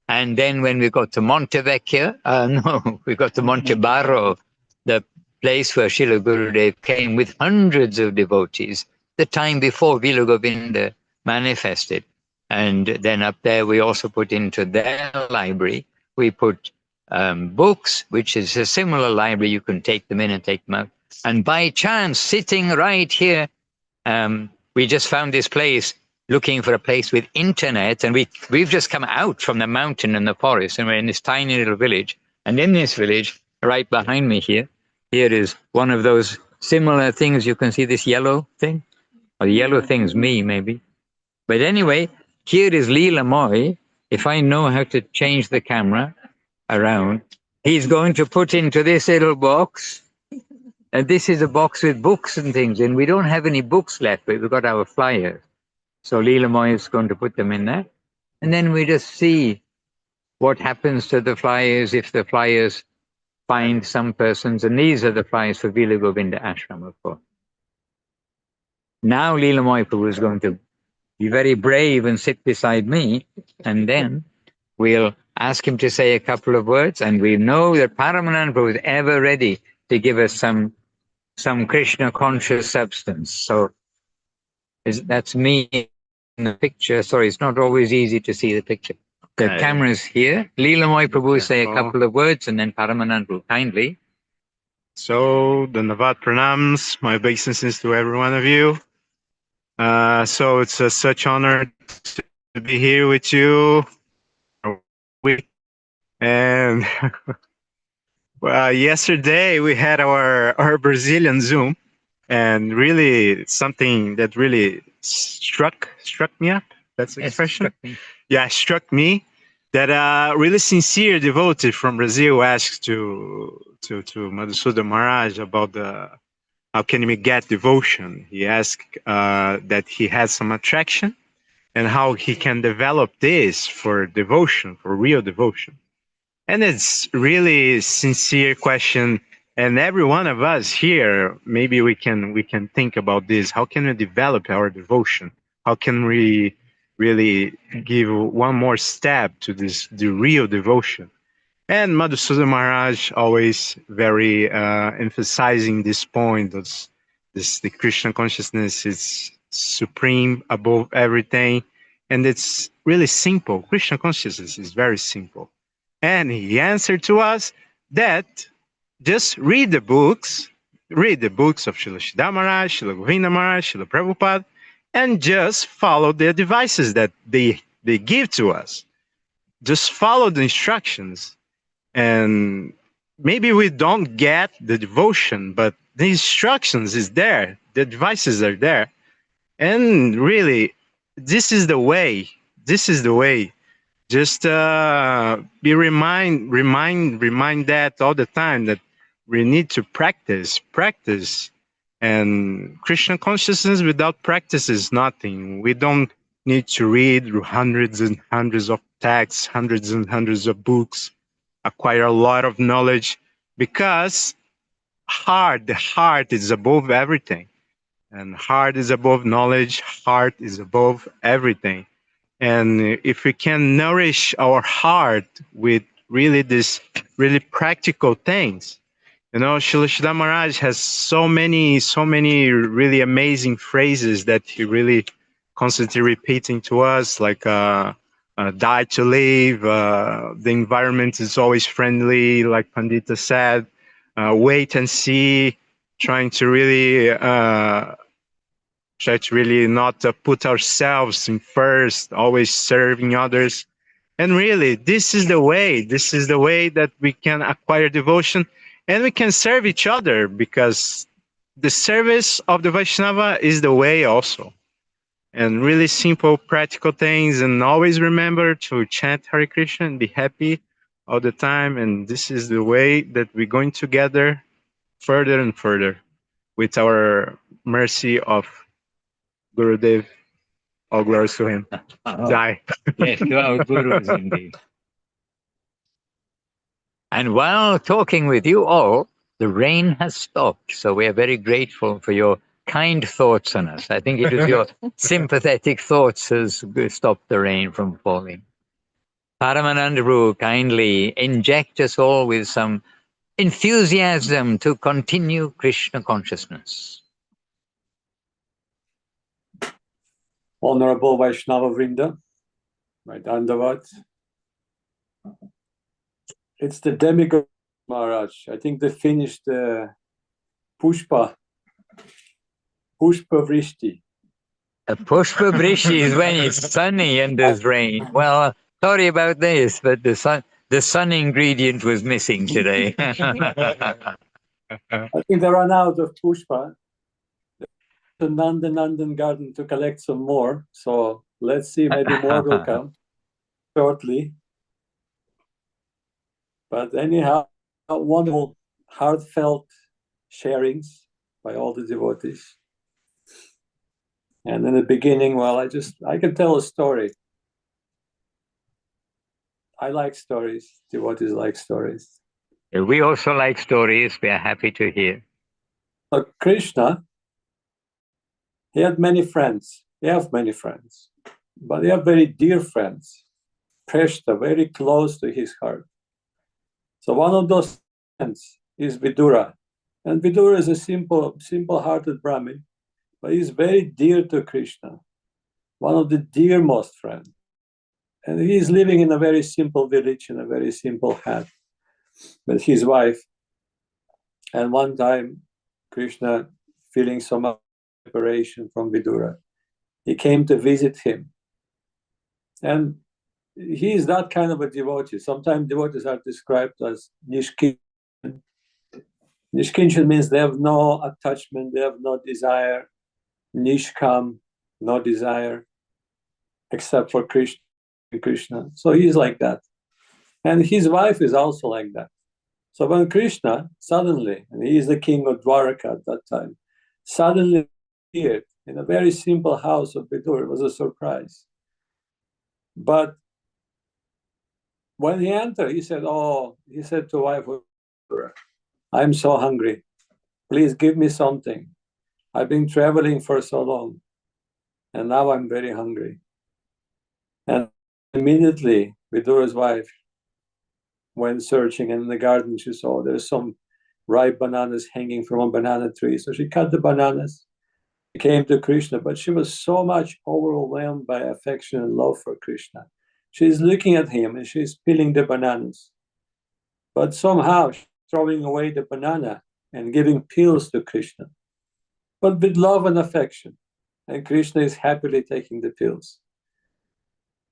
And then when we got to Montevecchio, we got to Montebarro, the place where Srila Gurudev came with hundreds of devotees, the time before Vila Govinda manifested. And then up there we also put into their library, we put books, which is a similar library. You can take them in and take them out. And by chance, sitting right here, we just found this place, looking for a place with internet, and we've just come out from the mountain and the forest, and we're in this tiny little village. And in this village, right behind me here is one of those similar things. You can see this yellow thing, or the yellow thing's me, maybe. But anyway, here is Leela Moy. If I know how to change the camera around, he's going to put into this little box. And this is a box with books and things, and we don't have any books left, but we've got our flyers. So Leela Moy is going to put them in there. And then we just see what happens to the flyers if the flyers find some persons. And these are the flyers for Vila Govinda Ashram, of course. Now Leela Moy Prabhu is going to be very brave and sit beside me, and then we'll ask him to say a couple of words, and we know that Paramananda Prabhu is ever ready to give us some Krishna conscious substance. So that's me in the picture. Sorry, it's not always easy to see the picture. The camera's here. Leelamoy Prabhu say a couple of words and then Paramanand will kindly. So, Dandavat Pranams, my obeisances to every one of you. So it's such honor to be here with you. And well, yesterday we had our Brazilian Zoom, and really something that really struck me up. That's the expression. Struck me that a really sincere devotee from Brazil asked to Madhusudan Maharaj about how can we get devotion. He asked that he has some attraction and how he can develop this for devotion, for real devotion. And it's really sincere question. And every one of us here, maybe we can think about this. How can we develop our devotion? How can we really give one more step to the real devotion? And Madhusudan Maharaj always very emphasizing this point. The Krishna consciousness is supreme above everything. And it's really simple. Krishna consciousness is very simple. And he answered to us that just read the books of Srila Siddhar Maharaj, Srila Govinda Maharaj, Srila Prabhupada, and just follow the advices that they give to us. Just follow the instructions. And maybe we don't get the devotion, but the instructions is there. The advices are there. And really, this is the way. This is the way. Just be remind that all the time that we need to practice. And Krishna consciousness without practice is nothing. We don't need to read hundreds and hundreds of texts, hundreds and hundreds of books, acquire a lot of knowledge, because the heart is above everything. And heart is above knowledge, heart is above everything. And if we can nourish our heart with really really practical things, Srila Siddhar Maharaj has so many really amazing phrases that he really constantly repeating to us, like die to live, the environment is always friendly, like Pandita said, wait and see, trying to really not put ourselves in first, always serving others. And really, this is the way that we can acquire devotion, and we can serve each other, because the service of the Vaishnava is the way also. And really simple, practical things, and always remember to chant Hare Krishna and be happy all the time. And this is the way that we're going together further and further with our mercy of Gurudev. All glories to him. Jai. Yes, to our gurus indeed. And while talking with you all, the rain has stopped. So we are very grateful for your kind thoughts on us. I think it was your sympathetic thoughts has stopped the rain from falling. Paramananda Prabhu, kindly inject us all with some enthusiasm to continue Krishna consciousness. Honorable Vaishnava Vrinda, my Dandavat. It's the demigod Maharaj. I think they finished the Pushpa Vrishti. A Pushpa Vrishti is when it's sunny and there's rain. Well, sorry about this, but the sun ingredient was missing today. I think they ran out of Pushpa. The Nandan garden to collect some more. So let's see, maybe more will come shortly. But anyhow, wonderful, heartfelt sharings by all the devotees. And in the beginning, well, I can tell a story. I like stories. Devotees like stories. We also like stories. We are happy to hear. So Krishna, he had many friends. He have many friends. But he have very dear friends. Preshta, very close to his heart. So one of those friends is Vidura. And Vidura is a simple-hearted Brahmin, but he's very dear to Krishna. One of the dearmost friends. And he's living in a very simple village in a very simple hut with his wife. And one time, Krishna, feeling so much separation from Vidura, he came to visit him. And he is that kind of a devotee. Sometimes devotees are described as nishkinchan. Nishkinchan means they have no attachment, they have no desire. Nishkam, no desire, except for Krishna. So he's like that. And his wife is also like that. So when Krishna suddenly, and he is the king of Dwarka at that time, suddenly appeared in a very simple house of Vidura, it was a surprise. But when he entered, he said to wife of Vidura, I'm so hungry. Please give me something. I've been traveling for so long, and now I'm very hungry. And immediately, Vidura's wife went searching, and in the garden she saw there's some ripe bananas hanging from a banana tree. So she cut the bananas, came to Krishna, but she was so much overwhelmed by affection and love for Krishna. She's looking at him and she's peeling the bananas. But somehow she's throwing away the banana and giving peels to Krishna, but with love and affection. And Krishna is happily taking the peels.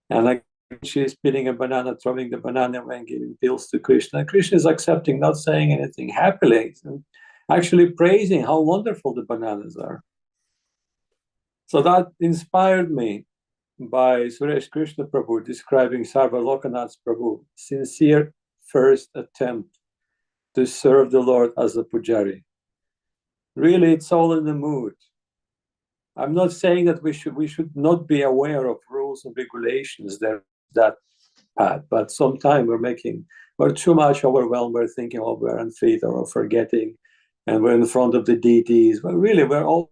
And like she's peeling a banana, throwing the banana away and giving peels to Krishna. And Krishna is accepting, not saying anything, happily, and actually praising how wonderful the bananas are. So that inspired me by Suresh Krishna Prabhu describing Sarva Lokanath Prabhu, sincere first attempt to serve the Lord as a pujari. Really, it's all in the mood. I'm not saying that we should not be aware of rules and regulations that path, but sometimes we're too much overwhelmed. We're thinking, oh, we're unfit or forgetting, and we're in front of the deities. But really, we're all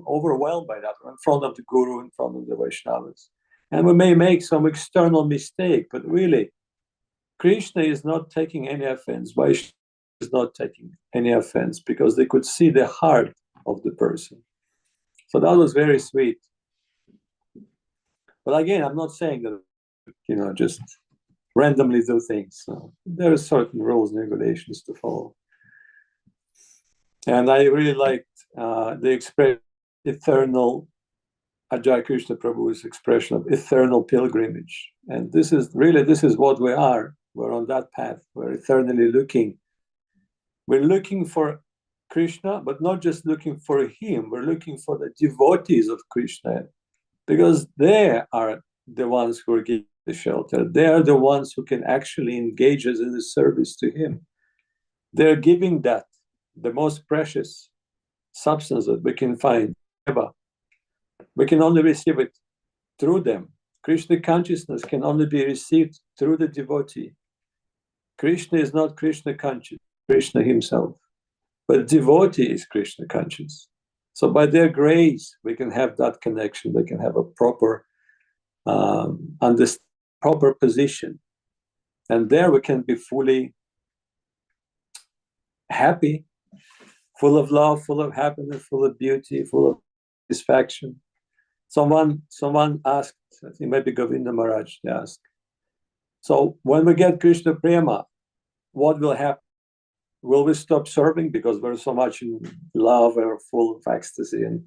overwhelmed by that. We're in front of the Guru, in front of the Vaishnavas. And we may make some external mistake, but really, Krishna is not taking any offense. Vaishnava is not taking any offense because they could see the heart of the person. So that was very sweet. But again, I'm not saying that, just randomly do things. So there are certain rules and regulations to follow. And I really liked the expression eternal, Ajay Krishna Prabhu's expression of eternal pilgrimage. And this is what we are. We're on that path. We're eternally looking. We're looking for Krishna, but not just looking for him. We're looking for the devotees of Krishna, because they are the ones who are giving the shelter. They are the ones who can actually engage us in the service to him. They're giving that, the most precious substance that we can find. We can only receive it through them. Krishna consciousness can only be received through the devotee. Krishna is not Krishna conscious, Krishna himself. But devotee is Krishna conscious. So by their grace, we can have that connection. They can have a proper proper position. And there we can be fully happy, full of love, full of happiness, full of beauty, full of satisfaction. Someone asked, I think maybe Govinda Maharaj asked, so when we get Krishna Prema, what will happen? Will we stop serving because we're so much in love and full of ecstasy? And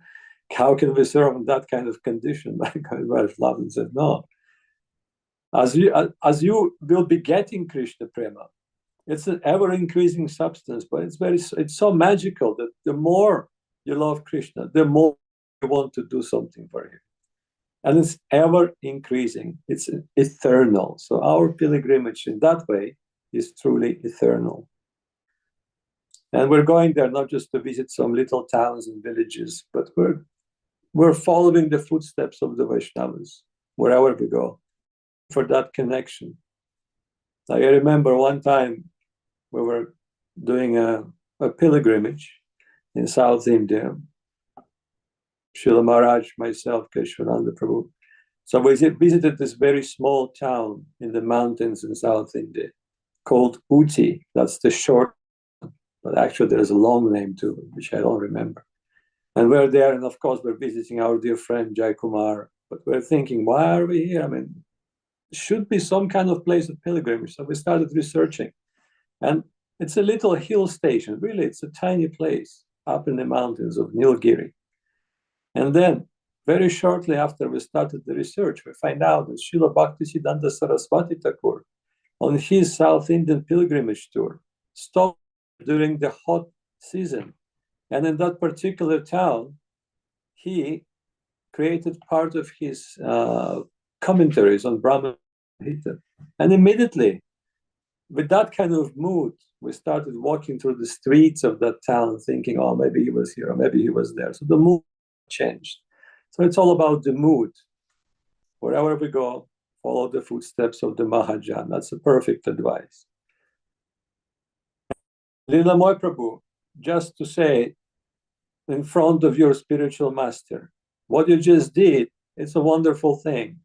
how can we serve in that kind of condition? Maharaj laughed and said, no. As you will be getting Krishna Prema, it's an ever-increasing substance, but it's so magical that the more you love Krishna, the more you want to do something for him. And it's ever increasing. It's eternal. So our pilgrimage in that way is truly eternal. And we're going there not just to visit some little towns and villages, but we're following the footsteps of the Vaishnavas wherever we go for that connection. I remember one time we were doing a pilgrimage in South India. Srila Maharaj, myself, Keshwaranda Prabhu. So we visited this very small town in the mountains in South India called Uti. That's the short, but actually there's a long name too, which I don't remember. And we're there, and of course we're visiting our dear friend Jai Kumar. But we're thinking, why are we here? I mean, should be some kind of place of pilgrimage. So we started researching, and it's a little hill station. Really, it's a tiny place up in the mountains of Nilgiri. And then, very shortly after we started the research, we find out that Srila Bhaktisiddhanta Saraswati Thakur, on his South Indian pilgrimage tour, stopped during the hot season. And in that particular town, he created part of his commentaries on Brahma Gita. And immediately, with that kind of mood, we started walking through the streets of that town, thinking, oh, maybe he was here, or maybe he was there. So the mood changed. So it's all about the mood. Wherever we go, follow the footsteps of the Mahajan. That's a perfect advice. Leelamoy Prabhu, just to say, in front of your spiritual master, what you just did, it's a wonderful thing.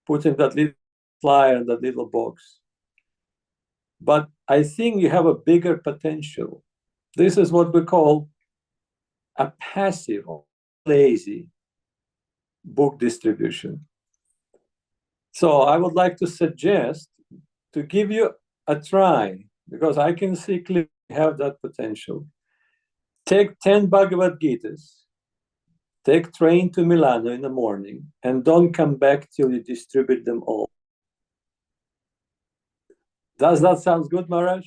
Putting that little flyer in that little box. But I think you have a bigger potential. This is what we call a passive, lazy book distribution. So I would like to suggest to give you a try, because I can see clearly you have that potential. Take 10 Bhagavad Gitas, take train to Milano in the morning, and don't come back till you distribute them all. Does that sound good, Maharaj?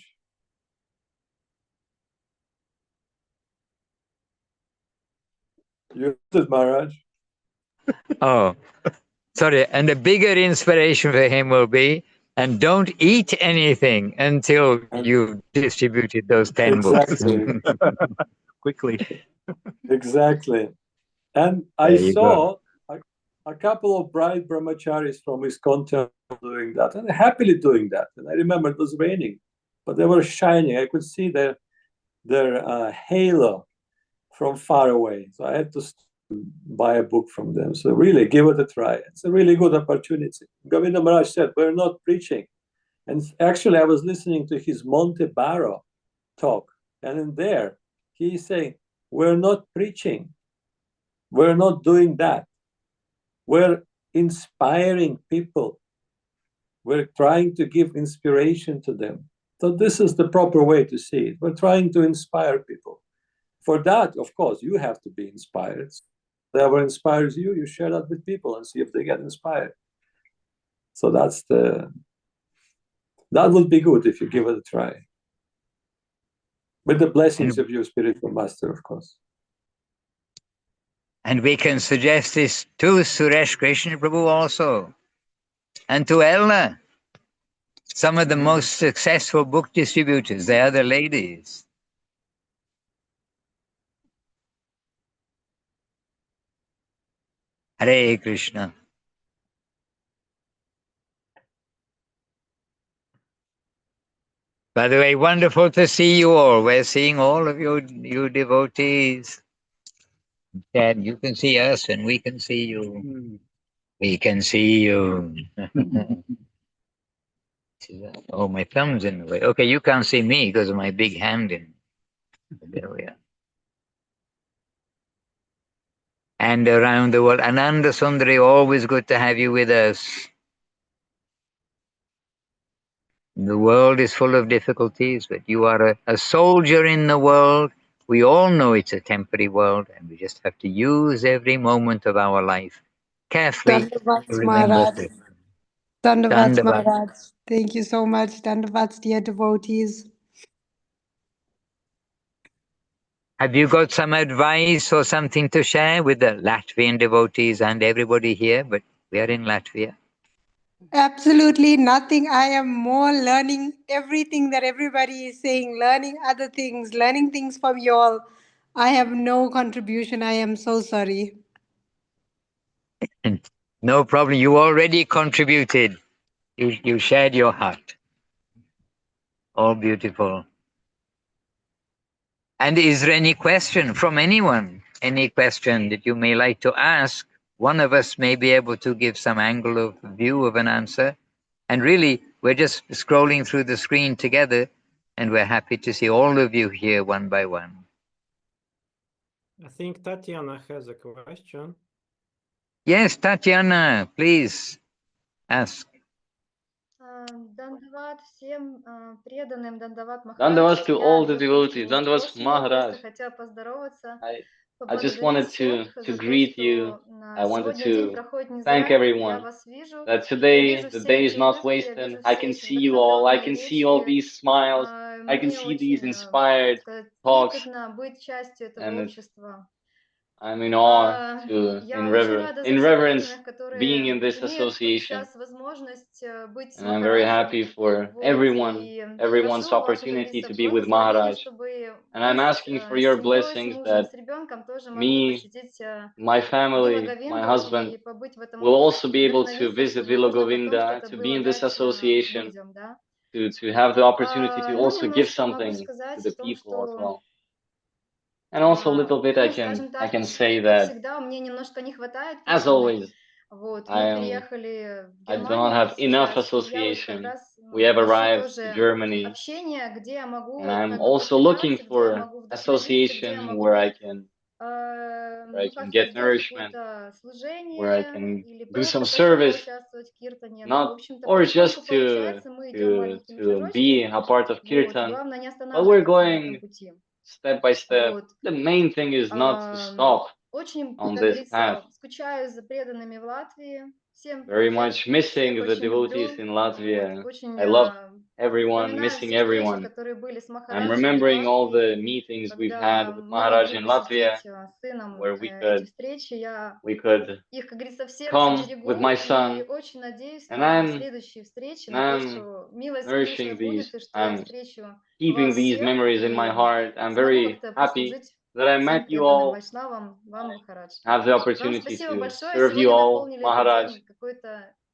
You did, Maharaj. Oh, sorry. And the bigger inspiration for him will be, and don't eat anything until you've distributed those 10 exactly. books. Quickly. Exactly. And I saw a couple of bright brahmacharis from his content doing that, and happily doing that. And I remember it was raining, but they were shining. I could see their halo from far away. So I had to buy a book from them. So really, give it a try. It's a really good opportunity. Govinda Maharaj said, we're not preaching. And actually, I was listening to his Monte Barro talk. And in there, he's saying, we're not preaching. We're not doing that. We're inspiring people. We're trying to give inspiration to them. So this is the proper way to see it. We're trying to inspire people. For that, of course, you have to be inspired. Whatever inspires you, you share that with people and see if they get inspired. So that would be good if you give it a try. With the blessings of your spiritual master, of course. And we can suggest this to Suresh Krishna Prabhu also, and to Elna. Some of the most successful book distributors, they are the ladies. Hare Krishna. By the way, wonderful to see you all. We're seeing all of you devotees. And you can see us and we can see you. We can see you. Oh, my thumb's in the way. Okay, you can't see me because of my big hand in. There we are. And around the world. Ananda Sundari, always good to have you with us. The world is full of difficulties, but you are a soldier in the world. We all know it's a temporary world, and we just have to use every moment of our life carefully to remember. Dandavats, Maharaj. Thank you so much. Dandavats, dear devotees. Have you got some advice or something to share with the Latvian devotees and everybody here? But we are in Latvia. Absolutely nothing. I am more learning everything that everybody is saying, learning other things, learning things from you all. I have no contribution. I am so sorry. No problem. You already contributed. You shared your heart. All beautiful. And is there any question from anyone? Any question that you may like to ask? One of us may be able to give some angle of view of an answer. And really, we're just scrolling through the screen together, and we're happy to see all of you here one by one. I think Tatiana has a question. Yes, Tatiana, please ask. Dandavats to all the devotees. Dandavats Maharaj. I just wanted to greet you. I wanted to thank everyone that today the day is not wasted. I can see you all. I can see all these smiles. I can see these inspired talks. And I'm in awe in reverence being in this association. And I'm very happy for everyone's opportunity to be with Maharaj. And I'm asking for your blessings that me, my family, my husband will also be able to visit Villa Govinda, to be in this association, to have the opportunity to also give something to the people as well. And also a little bit I can say that, as always, I do not have enough association. We have arrived to Germany, and I'm also looking for association where I can get nourishment, where I can do some service, not or just to be a part of kirtan, but we're going step by step. The main thing is not to stop on this path. Very much missing the devotees in Latvia. I love everyone, missing everyone. I'm remembering all the meetings we've had with Maharaj in Latvia, where we could come with my son, and I'm nourishing these. I'm keeping these memories in my heart. I'm very happy that I met you all, have the opportunity to serve you all, Maharaj.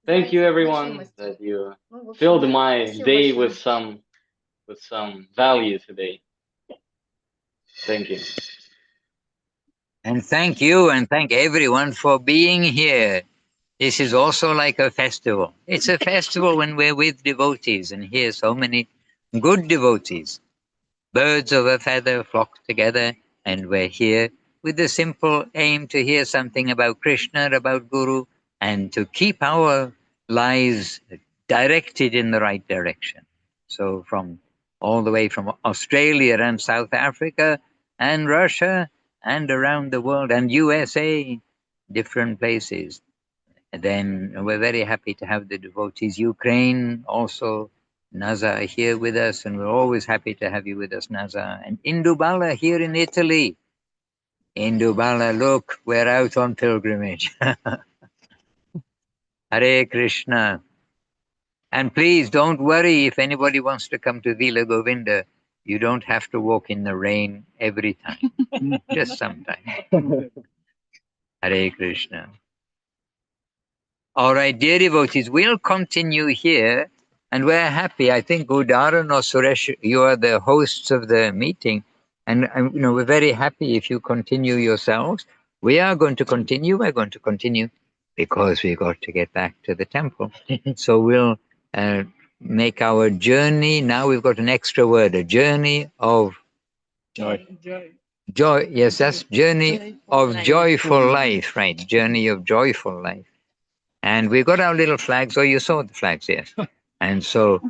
Thank you, everyone, that you filled my day with some value today. Thank you. And thank you and thank everyone for being here. This is also like a festival. It's a festival when we're with devotees and hear so many good devotees. Birds of a feather flock together, and we're here with the simple aim to hear something about Krishna, about Guru, and to keep our lives directed in the right direction. So from all the way from Australia and South Africa and Russia and around the world and USA, different places. And then we're very happy to have the devotees. Ukraine also, Naza here with us, and we're always happy to have you with us, Naza. And Indubala here in Italy. Indubala, look, we're out on pilgrimage. Hare Krishna. And please don't worry if anybody wants to come to Vila Govinda. You don't have to walk in the rain every time, just sometimes. Hare Krishna. All right, dear devotees, we'll continue here, and we're happy. I think Udaran or Suresh, you are the hosts of the meeting, and we're very happy if you continue yourselves. We are going to continue. We're going to continue because we got to get back to the temple. So we'll make our journey. Now we've got an extra word, a journey of joy. Joy. Yes, that's journey of joyful life, right? Journey of joyful life. And we got our little flags. Oh, you saw the flags, yes. And so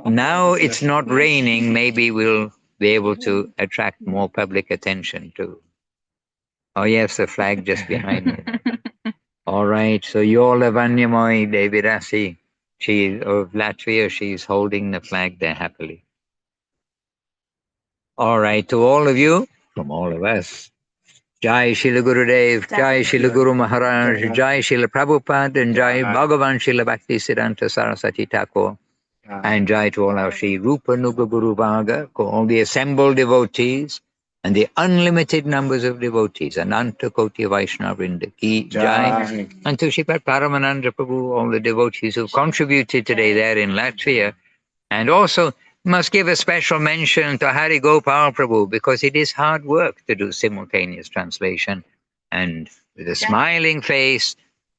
now it's not raining. Maybe we'll be able to attract more public attention to. Oh, yes, the flag just behind me. All right. So Yola Vanyamoy Devirasi, she of Latvia, she's holding the flag there happily. All right. To all of you, from all of us, Jai Srila Gurudev, Jai Srila Guru Maharaj, Jai Srila Prabhupada, and Jai Bhagavan Srila Bhakti Siddhanta Saraswati Thakur, and Jai to all our Sri Rupa Nuga Guru Bhaga, all the assembled devotees, and the unlimited numbers of devotees, Ananta Koti Vaishnava Vrinda Ki Jai, and to Shripat Paramananda Prabhu, all the devotees who contributed today there in Latvia, and also must give a special mention to Hari Gopal Prabhu, because it is hard work to do simultaneous translation. And with a smiling face,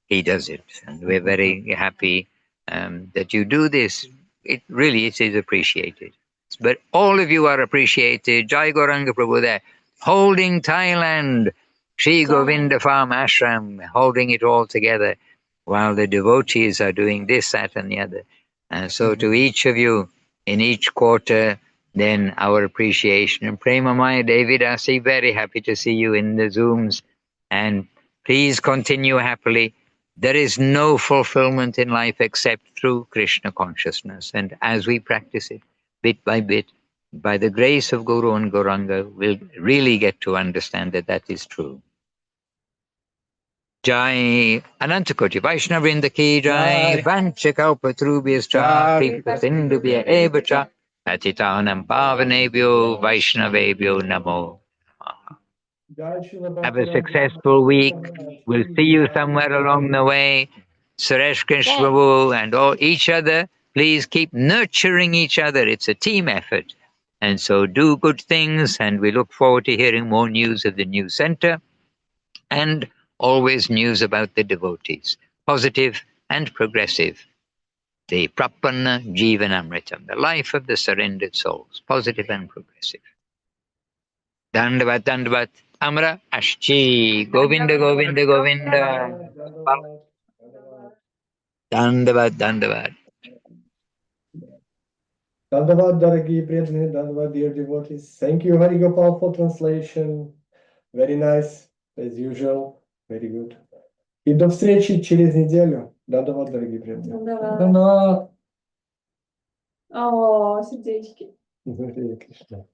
he does it. And we're very happy that you do this. It is appreciated. But all of you are appreciated. Jai Gauranga Prabhu there, holding Thailand, Sri Govinda Farm Ashram, holding it all together, while the devotees are doing this, that, and the other. And so to each of you in each quarter, then our appreciation. And Premamaya, David, I see very happy to see you in the Zooms. And please continue happily. There is no fulfillment in life except through Krishna consciousness. And as we practice it, bit by bit, by the grace of Guru and Gauranga, we'll really get to understand that that is true. Jai Anantakoti Vaishnavrinda ki Jai Vanchakalpatrubhyascha Kripasindubhya evacha Patitanam Pavanebhyo Vaishnavebhyo Namo. Have a successful week. We'll see you somewhere along the way. Suresh Krishna Prabhu and all each other. Please keep nurturing each other. It's a team effort. And so do good things. And we look forward to hearing more news of the new center. And always news about the devotees, positive and progressive. The Prapanna Jivanamritam, the life of the surrendered souls, positive and progressive. Dandavat, Dandavat, Amra Ashchi, Govinda, Govinda, Govinda. Dandavat, Dandavat. Dandavad, дорогие преданные, Dandavad, dear devotees. Thank you, Hari Gopal, for translation. Very nice, as usual. Very good. И до встречи через неделю. Dandavad, дорогие преданные. Dandavad. О, сердечки. Hare Krishna.